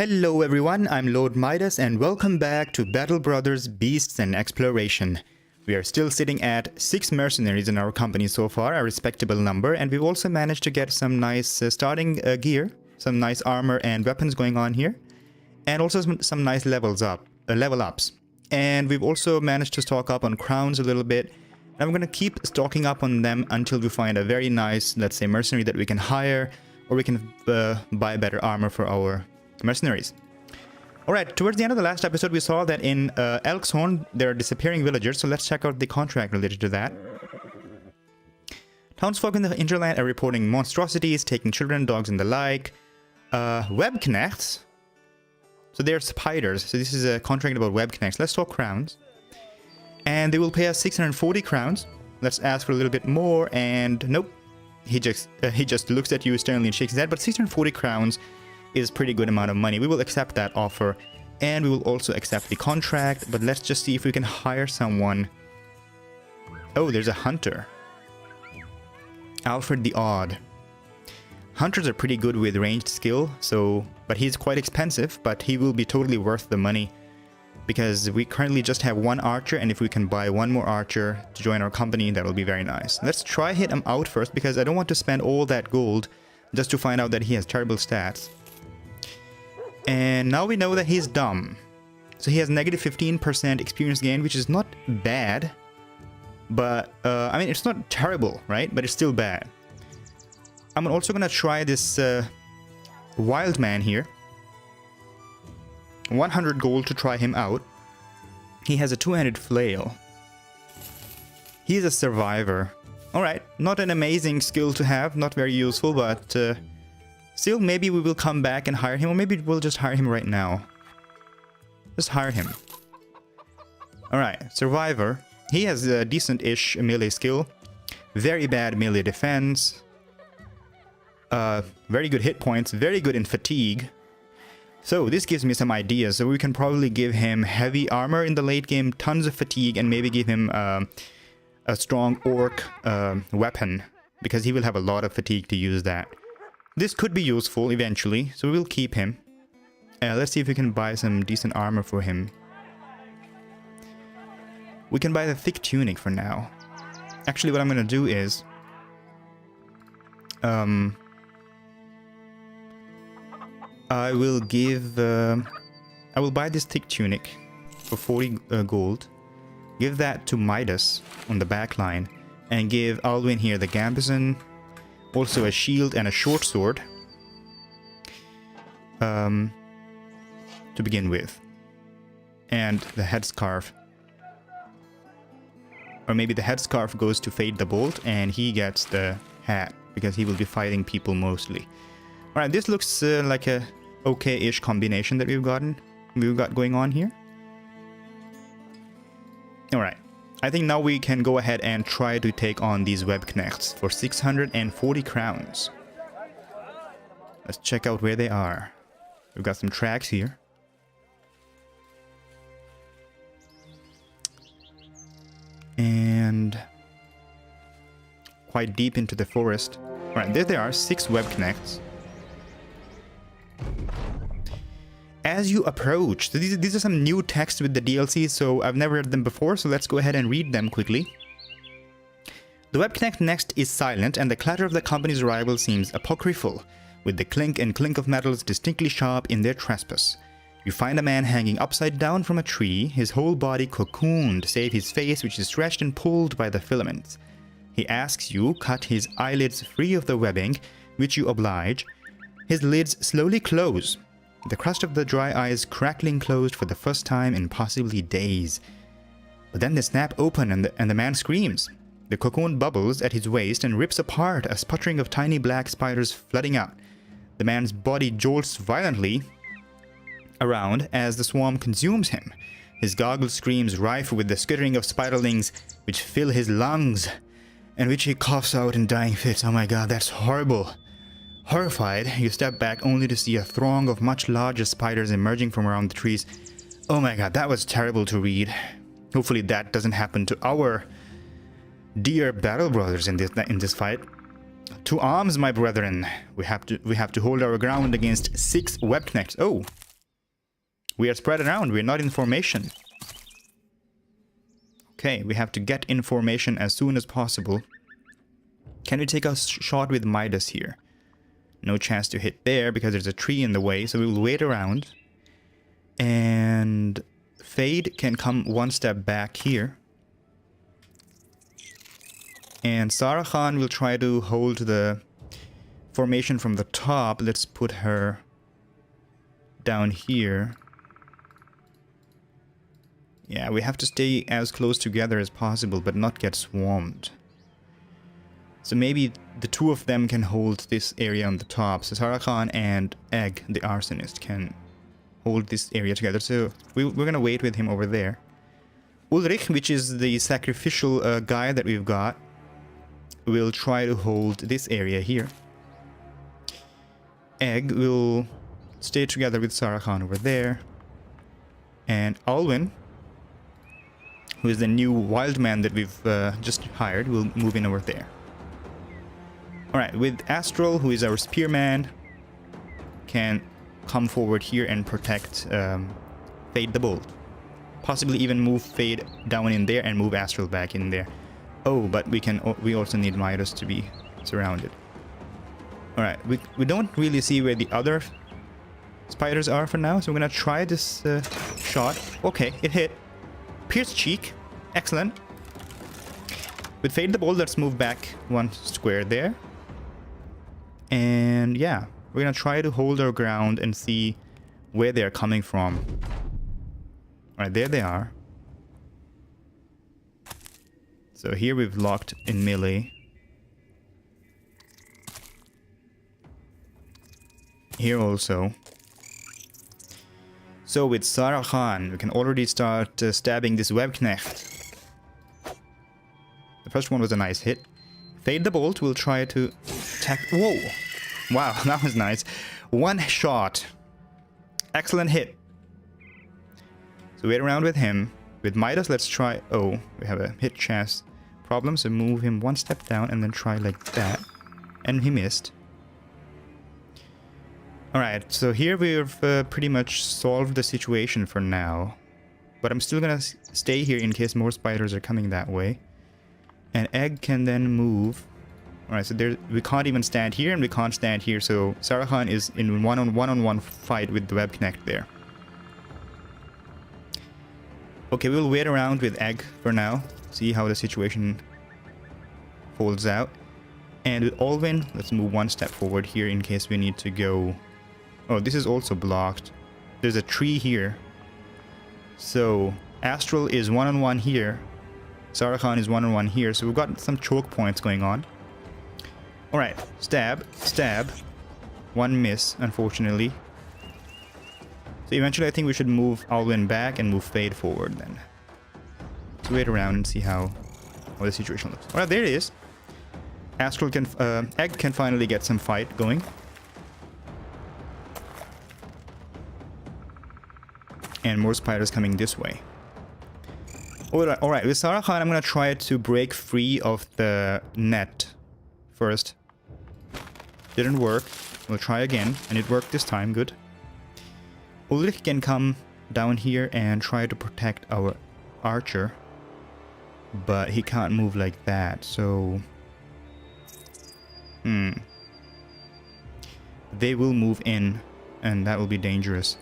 Hello everyone, I'm LordMidas and welcome back to Battle Brothers Beasts and Exploration. We are still sitting at 6 mercenaries in our company so far, a respectable number, and we've also managed to get some nice starting gear, some nice armor and weapons going on here, and also some nice level ups. And we've also managed to stock up on crowns a little bit, and I'm going to keep stocking up on them until we find a very nice, let's say, mercenary that we can hire, or we can buy better armor for our mercenaries. Alright, towards the end of the last episode we saw that in Elkshorn there are disappearing villagers, so let's check out the contract related to that. Townsfolk in the hinterland are reporting monstrosities, taking children, dogs and the like. Webknechts. So they're spiders, so this is a contract about webknechts. Let's talk crowns. And they will pay us 640 crowns. Let's ask for a little bit more, and nope. He just looks at you sternly and shakes his head, but 640 crowns is pretty good amount of money. We will accept that offer, and we will also accept the contract, but let's just see if we can hire someone. Oh, there's a hunter. Alfred the Odd. Hunters are pretty good with ranged skill, but he's quite expensive, but he will be totally worth the money because we currently just have one archer, and if we can buy one more archer to join our company, that will be very nice. Let's try hit him out first because I don't want to spend all that gold just to find out that he has terrible stats. And now we know that he's dumb. So he has negative 15% experience gain, which is not bad. But, I mean, it's not terrible, right? But it's still bad. I'm also going to try this wild man here. 100 gold to try him out. He has a two-handed flail. He's a survivor. Alright, not an amazing skill to have, not very useful, but still, maybe we will come back and hire him, or maybe we'll just hire him right now. Just hire him. Alright, survivor. He has a decent-ish melee skill. Very bad melee defense. Very good hit points, very good in fatigue. So this gives me some ideas. So we can probably give him heavy armor in the late game, tons of fatigue, and maybe give him a strong orc weapon, because he will have a lot of fatigue to use that. This could be useful eventually, so we'll keep him. Let's see if we can buy some decent armor for him. We can buy the thick tunic for now. Actually, what I'm going to do is I will buy this thick tunic for 40 gold. Give that to Midas on the back line, and give Alwyn here the gambeson. Also a shield and a short sword to begin with, and the headscarf, or maybe the headscarf goes to Fade the Bolt and he gets the hat because he will be fighting people mostly. Alright, this looks like a okay-ish combination that we've got going on here. Alright, I think now we can go ahead and try to take on these webknechts for 640 crowns. Let's check out where they are. We've got some tracks here. And quite deep into the forest. Alright, there they are, 6 webknechts. As you approach, so these are some new text with the DLC, so I've never read them before, so let's go ahead and read them quickly. The webknecht next is silent, and the clatter of the company's arrival seems apocryphal, with the clink and clink of metals distinctly sharp in their trespass. You find a man hanging upside down from a tree, his whole body cocooned, save his face, which is stretched and pulled by the filaments. He asks you cut his eyelids free of the webbing, which you oblige. His lids slowly close, the crust of the dry eyes crackling closed for the first time in possibly days. But then they snap open and the man screams. The cocoon bubbles at his waist and rips apart, a sputtering of tiny black spiders flooding out. The man's body jolts violently around as the swarm consumes him. His goggled screams rife with the skittering of spiderlings which fill his lungs, and which he coughs out in dying fits. Oh my god, that's horrible. Horrified, you step back only to see a throng of much larger spiders emerging from around the trees. Oh my god, that was terrible to read. Hopefully that doesn't happen to our dear battle brothers in this fight. To arms, my brethren. We have to hold our ground against 6 webknechts. Oh, We are spread around. We're not in formation. Okay, we have to get in formation as soon as possible. Can we take a shot with Midas here? No chance to hit there because there's a tree in the way, so we will wait around. And Fade can come one step back here. And Sarah Khan will try to hold the formation from the top. Let's put her down here. Yeah, we have to stay as close together as possible, but not get swarmed. So maybe the two of them can hold this area on the top. So Sarah Khan and Egg, the arsonist, can hold this area together. So we're going to wait with him over there. Ulrich, which is the sacrificial guy that we've got, will try to hold this area here. Egg will stay together with Sarah Khan over there. And Alwyn, who is the new wild man that we've just hired, will move in over there. Alright, with Astral, who is our spearman, can come forward here and protect Fade the Bolt. Possibly even move Fade down in there and move Astral back in there. Oh, but we also need Midas to be surrounded. Alright, we don't really see where the other spiders are for now, so we're gonna try this shot. Okay, it hit. Pierce cheek. Excellent. With Fade the Bolt, let's move back one square there. And yeah, we're gonna try to hold our ground and see where they're coming from. Alright, there they are. So here we've locked in melee. Here also. So with Sarah Khan, we can already start stabbing this Webknecht. The first one was a nice hit. Fade the Bolt will try to attack. Whoa! Wow, that was nice. One shot. Excellent hit. So wait around with him. With Midas, let's try. Oh, we have a hit chance problem, so move him one step down and then try like that. And he missed. Alright, so here we've pretty much solved the situation for now. But I'm still gonna stay here in case more spiders are coming that way. And Egg can then move. Alright, so there, we can't even stand here and we can't stand here, so Sarah Khan is in one-on-one fight with the Webknecht there. Okay, we'll wait around with Egg for now, see how the situation folds out. And with Alwyn, let's move one step forward here in case we need to go. Oh, this is also blocked. There's a tree here. So Astral is one-on-one here. Sarah Khan is one-on-one here, so we've got some choke points going on. Alright, stab, stab. One miss, unfortunately. So eventually I think we should move Alwyn back and move Fade forward then. So wait around and see how the situation looks. Alright, there it is. Astral can, Egg can finally get some fight going. And more spiders coming this way. Alright, with Sarah Khan, I'm gonna try to break free of the net first. Didn't work. We'll try again, and it worked this time. Good. Ulrich can come down here and try to protect our archer. But he can't move like that, so... They will move in, and that will be dangerous.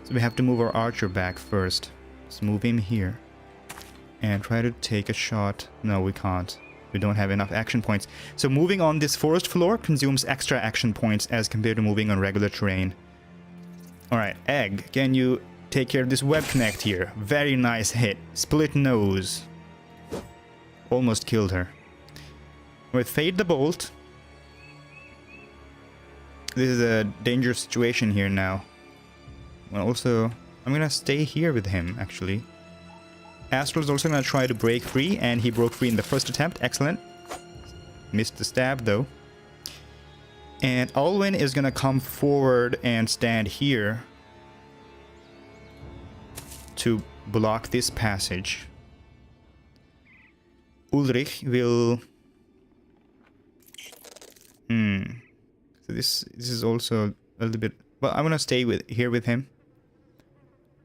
So we have to move our archer back first. Let's move him here. And try to take a shot. No, we can't. We don't have enough action points. So moving on this forest floor consumes extra action points as compared to moving on regular terrain. Alright, Egg, can you take care of this Webknecht here? Very nice hit. Split nose. Almost killed her. With Fade the Bolt. This is a dangerous situation here now. Well, also, I'm gonna stay here with him, actually. Astral is also gonna try to break free, and he broke free in the first attempt. Excellent. Missed the stab, though. And Alwyn is gonna come forward and stand here to block this passage. Ulrich will... So this is also a little bit... Well, I'm gonna stay here with him.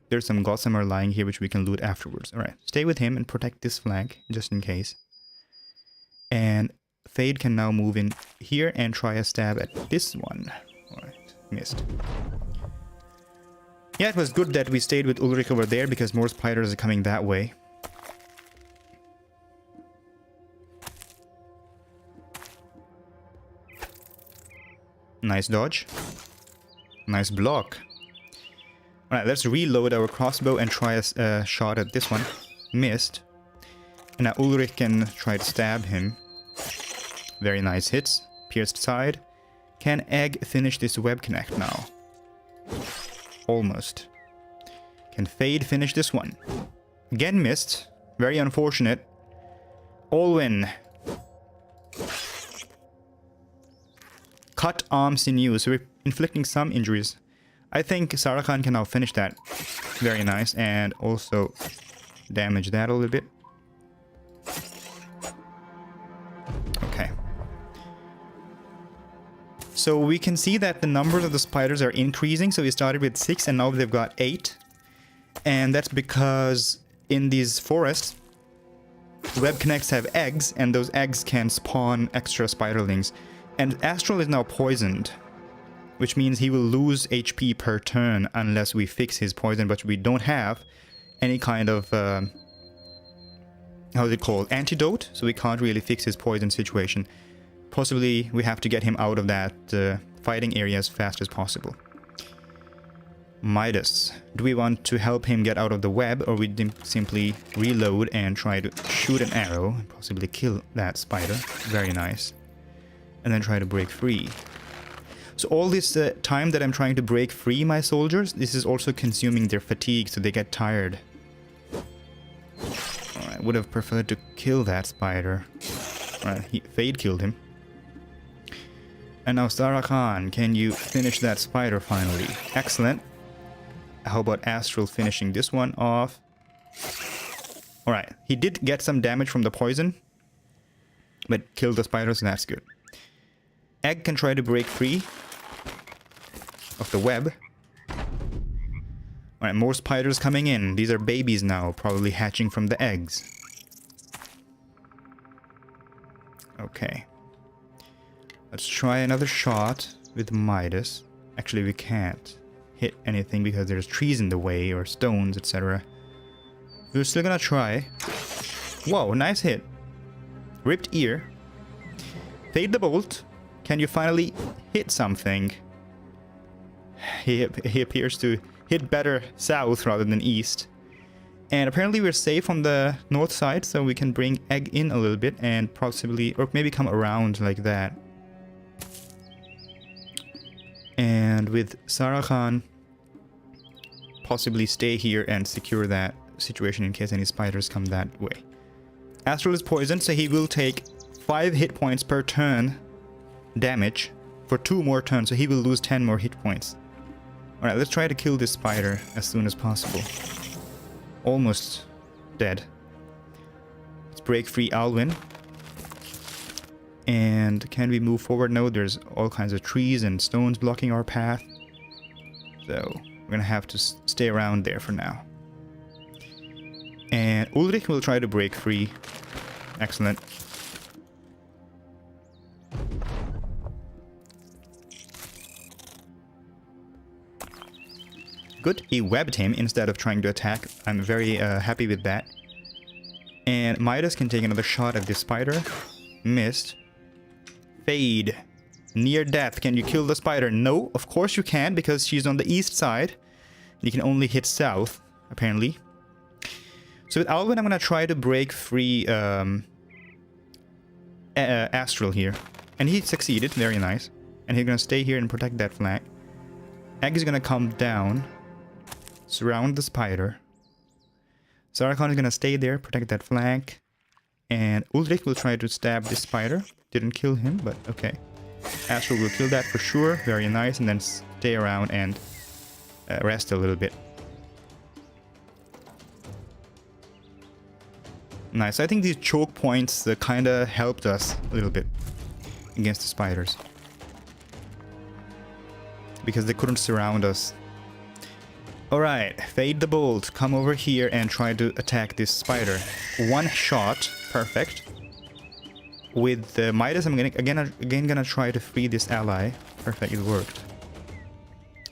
There's some gossamer lying here which we can loot afterwards. Alright, stay with him and protect this flank, just in case. And Fade can now move in here and try a stab at this one. Alright, missed. Yeah, it was good that we stayed with Ulrich over there because more spiders are coming that way. Nice dodge. Nice block. Alright, let's reload our crossbow and try a shot at this one. Missed. And now Ulrich can try to stab him. Very nice hits. Pierced side. Can Egg finish this web connect now? Almost. Can Fade finish this one? Again missed. Very unfortunate. Olwyn. Cut arm sinew, so we're inflicting some injuries. I think Sarkhan can now finish that. Very nice, and also damage that a little bit. Okay. So we can see that the numbers of the spiders are increasing. So we started with 6 and now they've got 8. And that's because in these forests, web connects have eggs, and those eggs can spawn extra spiderlings. And Astral is now poisoned, which means he will lose HP per turn unless we fix his poison, but we don't have any kind of, how's it called, antidote, so we can't really fix his poison situation. Possibly we have to get him out of that fighting area as fast as possible. Midas. Do we want to help him get out of the web, or we simply reload and try to shoot an arrow and possibly kill that spider? Very nice. And then try to break free. So all this time that I'm trying to break free my soldiers, this is also consuming their fatigue, so they get tired. I would have preferred to kill that spider. Alright, Fade killed him. And now Sarkhan, can you finish that spider finally? Excellent. How about Astral finishing this one off? Alright, he did get some damage from the poison, but killed the spiders, and that's good. Egg can try to break free of the web. Alright, more spiders coming in. These are babies now, probably hatching from the eggs. Okay. Let's try another shot with Midas. Actually, we can't hit anything because there's trees in the way or stones, etc. We're still gonna try. Whoa, nice hit. Ripped ear. Fade the bolt. Can you finally hit something? He appears to hit better south rather than east. And apparently we're safe on the north side, so we can bring Egg in a little bit and possibly, or maybe come around like that. And with Sarkhan, possibly stay here and secure that situation in case any spiders come that way. Astral is poisoned, so he will take 5 hit points per turn damage for 2 more turns, so he will lose 10 more hit points. Alright, let's try to kill this spider as soon as possible. Almost dead. Let's break free Alwyn. And can we move forward? No, there's all kinds of trees and stones blocking our path. So we're gonna have to stay around there for now. And Ulrich will try to break free. Excellent. Good, he webbed him instead of trying to attack. I'm very happy with that. And Midas can take another shot at this spider. Missed. Fade. Near death. Can you kill the spider? No, of course you can, because she's on the east side. You can only hit south, apparently. So with Alvin, I'm going to try to break free Astral here. And he succeeded. Very nice. And he's going to stay here and protect that flank. Egg is going to come down. Surround the spider. Sarkhan is going to stay there, protect that flank. And Ulrich will try to stab this spider. Didn't kill him, but okay. Astral will kill that for sure. Very nice. And then stay around and rest a little bit. Nice. I think these choke points kind of helped us a little bit against the spiders. Because they couldn't surround us. Alright, Fade the Bolt. Come over here and try to attack this spider. One shot. Perfect. With the Midas, I'm again gonna try to free this ally. Perfect, it worked.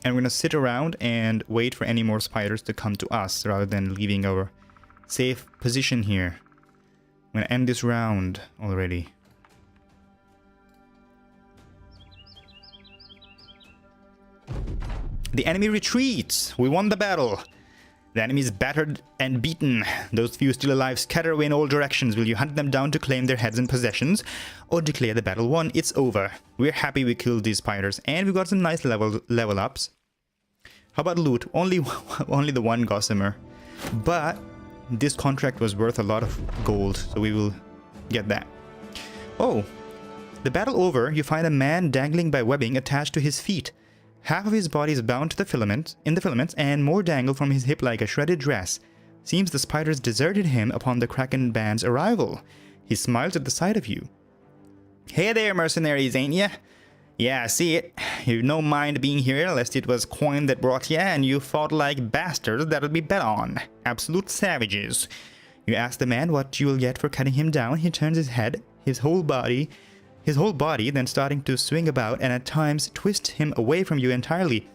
And we're gonna sit around and wait for any more spiders to come to us rather than leaving our safe position here. I'm gonna end this round already. The enemy retreats. We won the battle. The enemy is battered and beaten. Those few still alive scatter away in all directions. Will you hunt them down to claim their heads and possessions, or declare the battle won? It's over. We're happy we killed these spiders, and we got some nice level ups. How about loot? Only the one gossamer, but this contract was worth a lot of gold, so we will get that. Oh, the battle over. You find a man dangling by webbing attached to his feet. Half of his body is bound to the filaments, and more dangle from his hip like a shredded dress. Seems the spiders deserted him upon the Kraken band's arrival. He smiles at the sight of you. Hey there, mercenaries, ain't ya? Yeah, I see it. You've no mind being here, lest it was coin that brought ya, and you fought like bastards that'll be bet on. Absolute savages. You ask the man what you will get for cutting him down. He turns his head, his whole body, then starting to swing about and at times twist him away from you entirely.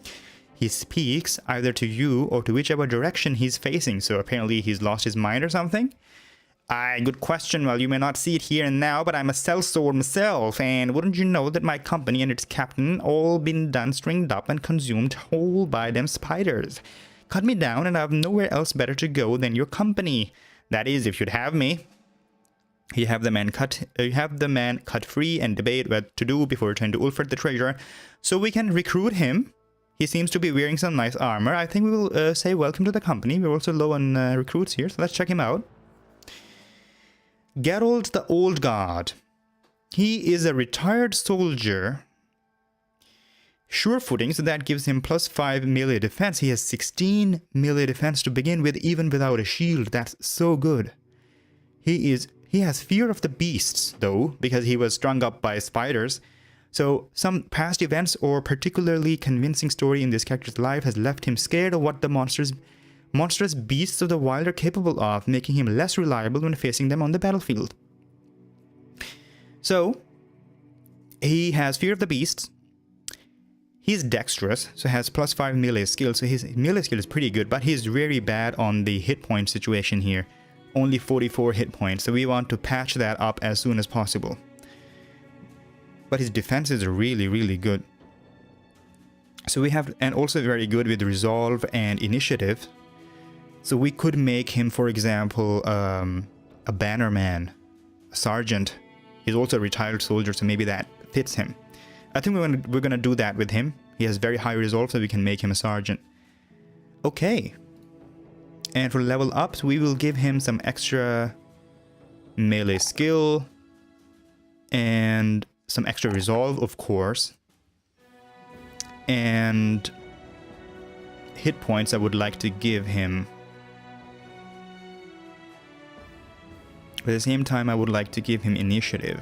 He speaks either to you or to whichever direction he's facing, so apparently he's lost his mind or something? Aye, good question. Well, you may not see it here and now, but I'm a sellsword myself, and wouldn't you know that my company and its captain all been done stringed up and consumed whole by them spiders? Cut me down and I've nowhere else better to go than your company. That is, if you'd have me. You have the man cut free and debate what to do before returning to Ulfred the treasurer, so we can recruit him. He seems to be wearing some nice armor. I think we will say welcome to the company. We're also low on recruits here, so let's check him out. Geralt the Old God. He is a retired soldier. Sure-footing, so that gives him +5 melee defense. He has 16 melee defense to begin with, even without a shield. That's so good. He has fear of the beasts, though, because he was strung up by spiders. So, some past events or particularly convincing story in this character's life has left him scared of what the monstrous beasts of the wild are capable of, making him less reliable when facing them on the battlefield. So, he has fear of the beasts. He's dexterous, so has +5 melee skill, so his melee skill is pretty good, but he's very bad on the hit point situation here. Only 44 hit points, so we want to patch that up as soon as possible. But his defense is really, really good. So we have, and also very good with resolve and initiative. So we could make him, for example, a bannerman, a sergeant. He's also a retired soldier, so maybe that fits him. I think we're gonna do that with him. He has very high resolve, so we can make him a sergeant. Okay. And for level ups, we will give him some extra melee skill and some extra resolve, of course. And hit points I would like to give him. At the same time, I would like to give him initiative.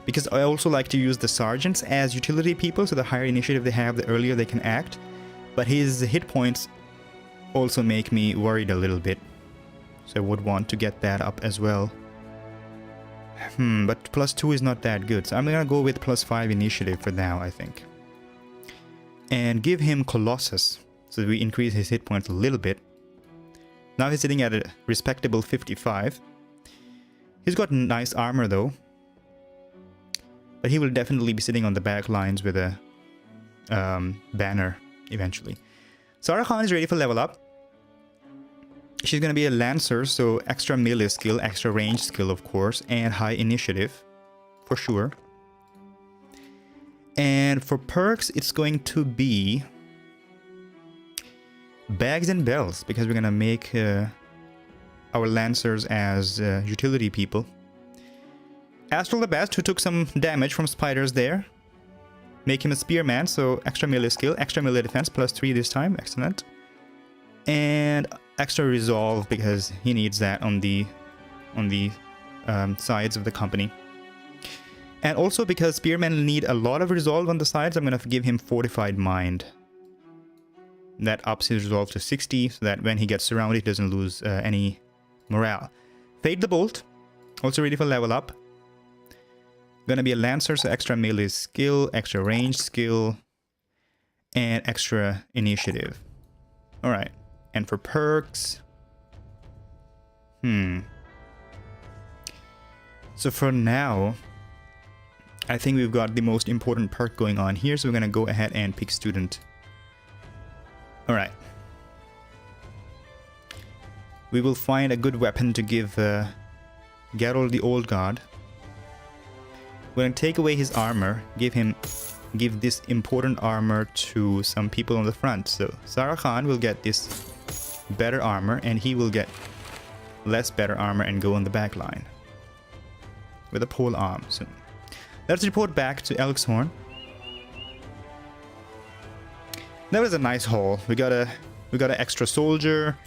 Because I also like to use the sergeants as utility people, so the higher initiative they have, the earlier they can act. But his hit points also make me worried a little bit. So I would want to get that up as well. But +2 is not that good. So I'm gonna go with +5 initiative for now, I think. And give him Colossus, so we increase his hit points a little bit. Now he's sitting at a respectable 55. He's got nice armor though. But he will definitely be sitting on the back lines with a banner eventually. Sarah Khan is ready for level up. She's going to be a lancer, so extra melee skill, extra range skill of course, and high initiative for sure. And for perks, it's going to be bags and bells, because we're going to make our lancers as utility people. Astral the Best, who took some damage from spiders there. Make him a spearman, so extra melee skill, extra melee defense, +3 this time, excellent. And extra resolve, because he needs that on the sides of the company. And also because spearmen need a lot of resolve on the sides, I'm going to give him fortified mind. That ups his resolve to 60 so that when he gets surrounded, he doesn't lose any morale. Fade the Bolt, also ready for level up. Gonna be a Lancer, so extra melee skill, extra range skill, and extra initiative. Alright, and for perks... So for now, I think we've got the most important perk going on here, so we're gonna go ahead and pick Student. Alright. We will find a good weapon to give Geralt the Old God. We're going to take away his armor, give this important armor to some people on the front. So Sarah Khan will get this better armor, and he will get less better armor and go on the back line with a pole arm. So let's report back to Elkshorn. That was a nice haul. We got an extra soldier.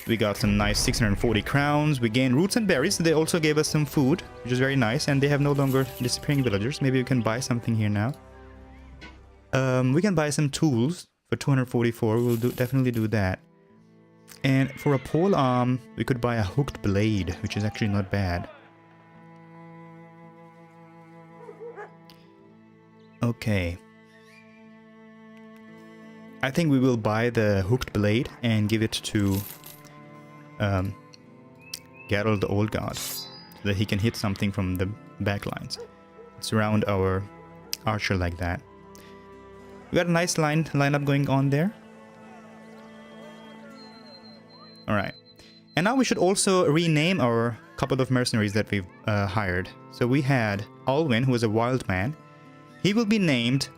We got some nice 640 crowns. We gained roots and berries. They also gave us some food, which is very nice. And they have no longer disappearing villagers. Maybe we can buy something here now. We can buy some tools for 244. We'll definitely do that. And for a pole arm, we could buy a hooked blade, which is actually not bad. Okay. I think we will buy the hooked blade and give it to Geralt the Old God, so that he can hit something from the back lines. Surround our archer like that. We got a nice lineup going on there. Alright. And now we should also rename our couple of mercenaries that we've hired. So we had Alwyn, who is a wild man. He will be named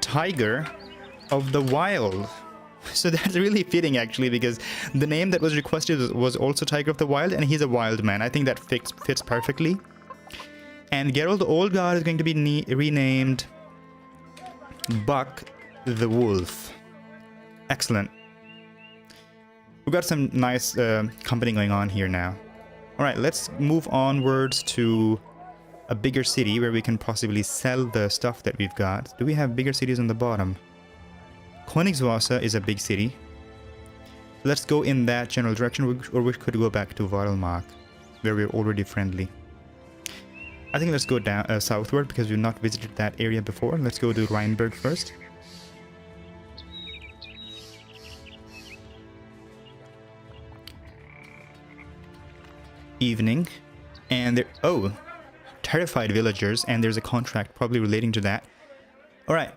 Tiger of the Wild. So that's really fitting, actually, because the name that was requested was also Tiger of the Wild, and he's a wild man. I think that fits perfectly. And Geralt the Old God is going to be renamed Buck the Wolf. Excellent. We've got some nice company going on here now. Alright, let's move onwards to a bigger city where we can possibly sell the stuff that we've got. Do we have bigger cities on the bottom? Königswasser is a big city. Let's go in that general direction, or we could go back to Varelmark, where we're already friendly. I think let's go down southward, because we've not visited that area before. Let's go to Rheinberg first. Evening. And there... Oh! Terrified villagers, and there's a contract probably relating to that. Alright.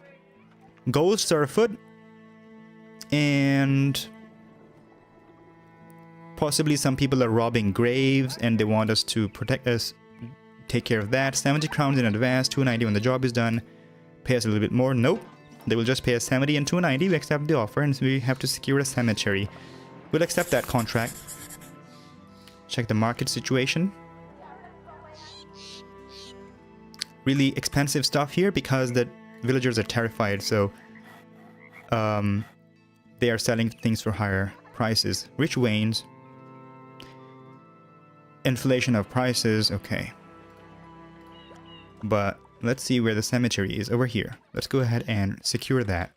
Ghosts are afoot. And possibly some people are robbing graves, and they want us to protect us, take care of that. 70 crowns in advance, 290 when the job is done. Pay us a little bit more. Nope. They will just pay us 70 and 290. We accept the offer, and so we have to secure a cemetery. We'll accept that contract. Check the market situation. Really expensive stuff here because the villagers are terrified, so they are selling things for higher prices. Rich wanes. Inflation of prices, okay. But let's see where the cemetery is. Over here. Let's go ahead and secure that.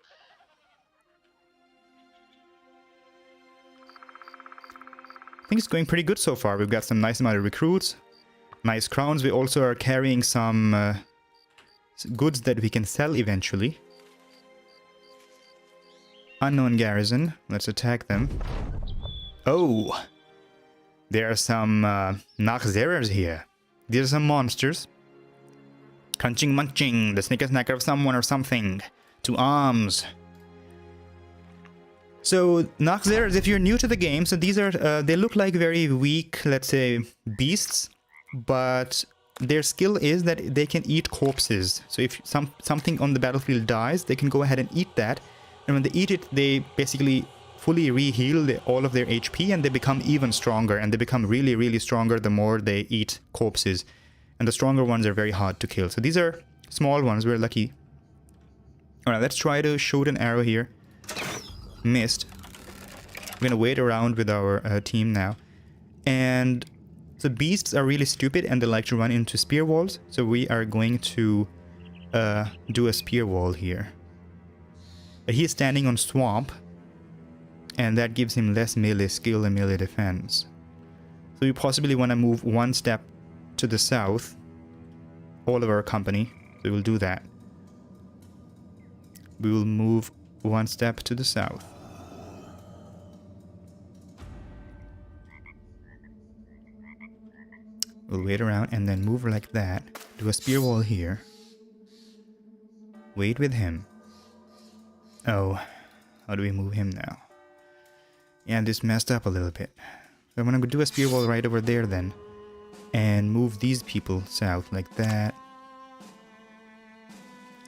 I think it's going pretty good so far. We've got some nice amount of recruits. Nice crowns. We also are carrying some goods that we can sell eventually. Unknown garrison. Let's attack them. Oh! There are some Nachzerers here. These are some monsters. Crunching munching. The snicker snacker of someone or something. To arms. So, Nachzerers, if you're new to the game, so these are, they look like very weak, let's say, beasts. But their skill is that they can eat corpses. So if something on the battlefield dies, they can go ahead and eat that. And when they eat it, they basically fully re-heal all of their HP, and they become even stronger. And they become really, really stronger the more they eat corpses. And the stronger ones are very hard to kill. So these are small ones. We're lucky. Alright, let's try to shoot an arrow here. Missed. We're going to wait around with our team now. And So beasts are really stupid and they like to run into spear walls. So we are going to do a spear wall here. But he's standing on swamp. And that gives him less melee skill and melee defense. So we possibly want to move one step to the south. All of our company. So we'll do that. We will move one step to the south. We'll wait around and then move like that. Do a spear wall here. Wait with him. Oh, how do we move him now? Yeah, this messed up a little bit. So I'm gonna do a spear wall right over there then. And move these people south like that.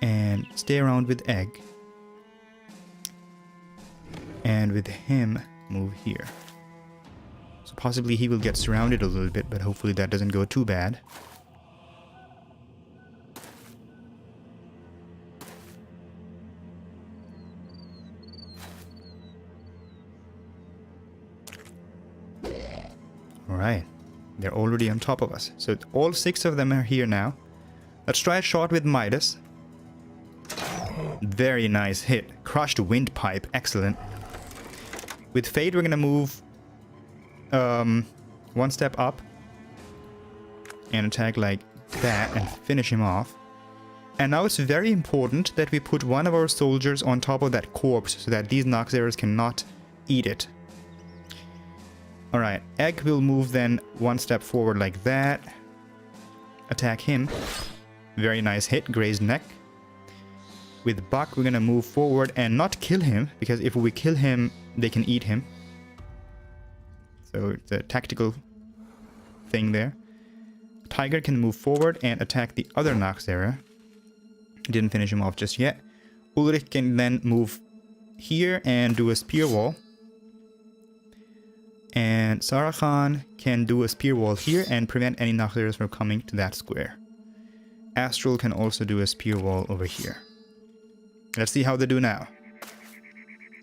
And stay around with Egg. And with him, move here. So possibly he will get surrounded a little bit, but hopefully that doesn't go too bad. Alright, they're already on top of us. So all 6 of them are here now. Let's try a shot with Midas. Very nice hit. Crushed windpipe, excellent. With Fade, we're gonna move one step up and attack like that and finish him off. And now it's very important that we put one of our soldiers on top of that corpse so that these Noxerers cannot eat it. Alright, Egg will move then one step forward like that. Attack him. Very nice hit, grazed neck. With Buck, we're gonna move forward and not kill him, because if we kill him, they can eat him. So it's a tactical thing there. Tiger can move forward and attack the other Noxera. Didn't finish him off just yet. Ulrich can then move here and do a spear wall. And Sarachan can do a spear wall here and prevent any Noxeras from coming to that square. Astral can also do a spear wall over here. Let's see how they do now.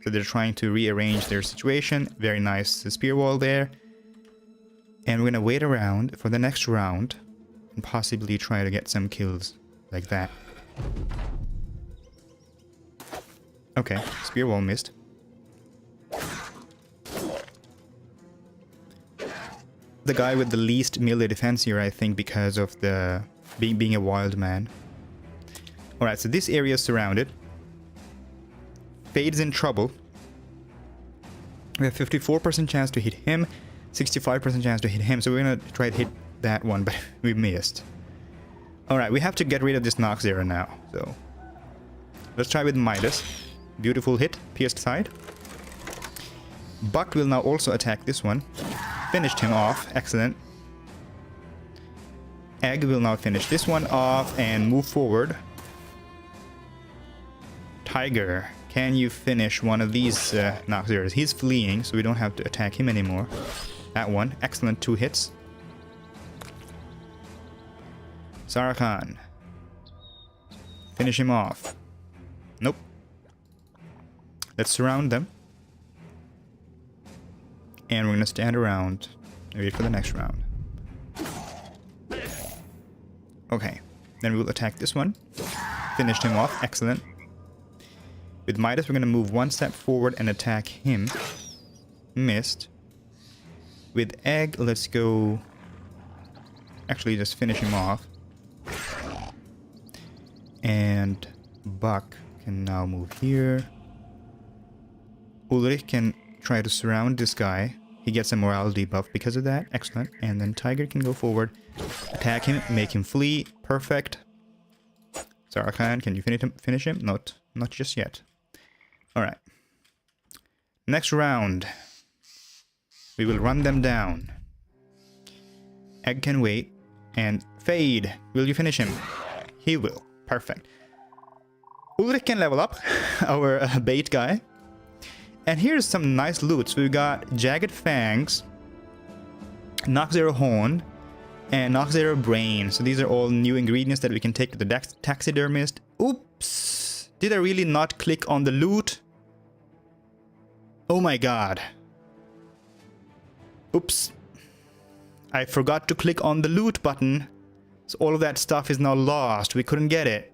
So they're trying to rearrange their situation. Very nice spear wall there. And we're gonna wait around for the next round and possibly try to get some kills like that. Okay, spear wall missed. The guy with the least melee defense here, I think, because of the being a wild man. Alright, so this area is surrounded. Fade's in trouble. We have 54% chance to hit him, 65% chance to hit him, so we're gonna try to hit that one, but we missed. Alright, we have to get rid of this Noxera now, so let's try with Midas. Beautiful hit, pierced side. Buck will now also attack this one. Finished him off, excellent. Egg will now finish this one off and move forward. Tiger, can you finish one of these Noxeras? He's fleeing, so we don't have to attack him anymore. That one, excellent, 2 hits. Sarachan, finish him off. Nope. Let's surround them. And we're gonna stand around and wait for the next round. Okay, then we will attack this one. Finished him off, excellent. With Midas, we're gonna move one step forward and attack him. Missed. With Egg, let's go... Actually, just finish him off. And Buck can now move here. Ulrich can try to surround this guy. He gets a morale debuff because of that. Excellent. And then Tiger can go forward, attack him, make him flee. Perfect. Sarachan, can you finish him? Not just yet. Alright. Next round. We will run them down. Egg can wait. And Fade, will you finish him? He will. Perfect. Ulrich can level up. Our bait guy. And here's some nice loot. So we've got Jagged Fangs, Noxera Horn, and Noxera Brain. So these are all new ingredients that we can take to the taxidermist. Oops! Did I really not click on the loot? Oh my god. Oops. I forgot to click on the loot button. So all of that stuff is now lost. We couldn't get it.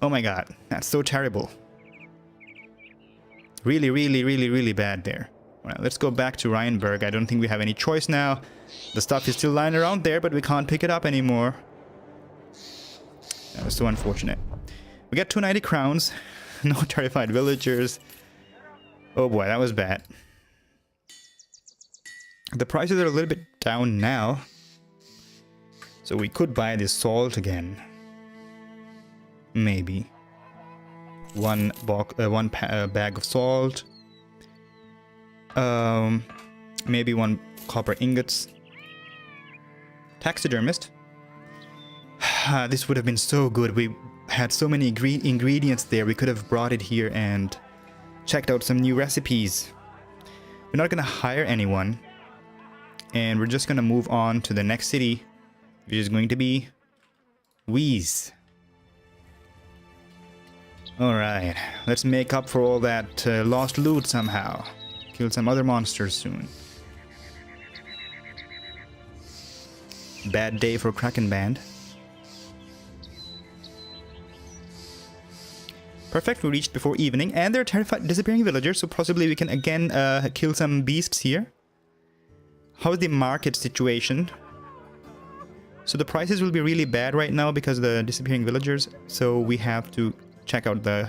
Oh my god, that's so terrible. Really, really, really, really bad there. Well, let's go back to Ryanburg. I don't think we have any choice now. The stuff is still lying around there, but we can't pick it up anymore. That was so unfortunate. We got 290 crowns. No terrified villagers. Oh boy, that was bad. The prices are a little bit down now. So we could buy this salt again. Maybe. One bag of salt. Maybe 1 copper ingots. Taxidermist. This would have been so good. We had so many ingredients there. We could have brought it here and checked out some new recipes. We're not going to hire anyone. And we're just going to move on to the next city, which is going to be Wheeze. Alright, let's make up for all that lost loot somehow. Kill some other monsters soon. Bad day for Kraken Band. Perfect, we reached before evening, and there are terrified disappearing villagers, so possibly we can again kill some beasts here. How's the market situation? So the prices will be really bad right now because of the disappearing villagers, so we have to check out the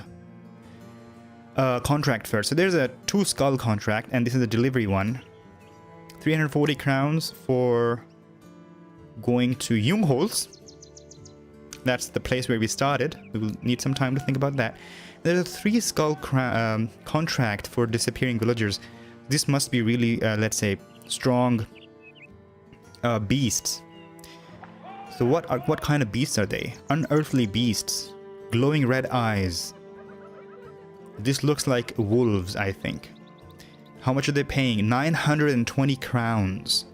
contract first. So there's a 2 skull contract, and this is a delivery one. 340 crowns for going to Jungholz. That's the place where we started. We will need some time to think about that. There's a 3 skull contract for disappearing villagers. This must be really, let's say, strong beasts. So what kind of beasts are they? Unearthly beasts. Glowing red eyes. This looks like wolves, I think. How much are they paying? 920 crowns.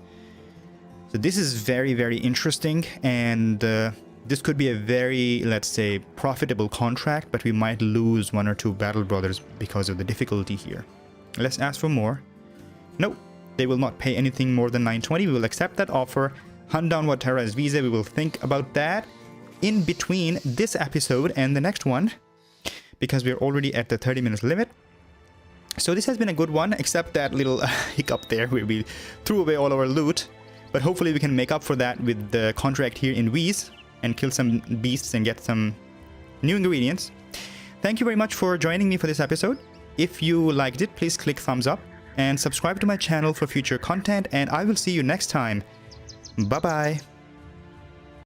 So this is very, very interesting, and this could be a very, let's say, profitable contract, but we might lose 1 or 2 battle brothers because of the difficulty here. Let's ask for more. Nope, they will not pay anything more than 920. We will accept that offer. Hunt down what Terra is Visa. We will think about that in between this episode and the next one, because we're already at the 30 minutes limit. So this has been a good one, except that little hiccup there where we threw away all our loot. But hopefully we can make up for that with the contract here in Wheeze and kill some beasts and get some new ingredients. Thank you very much for joining me for this episode. If you liked it, please click thumbs up and subscribe to my channel for future content, and I will see you next time. Bye bye.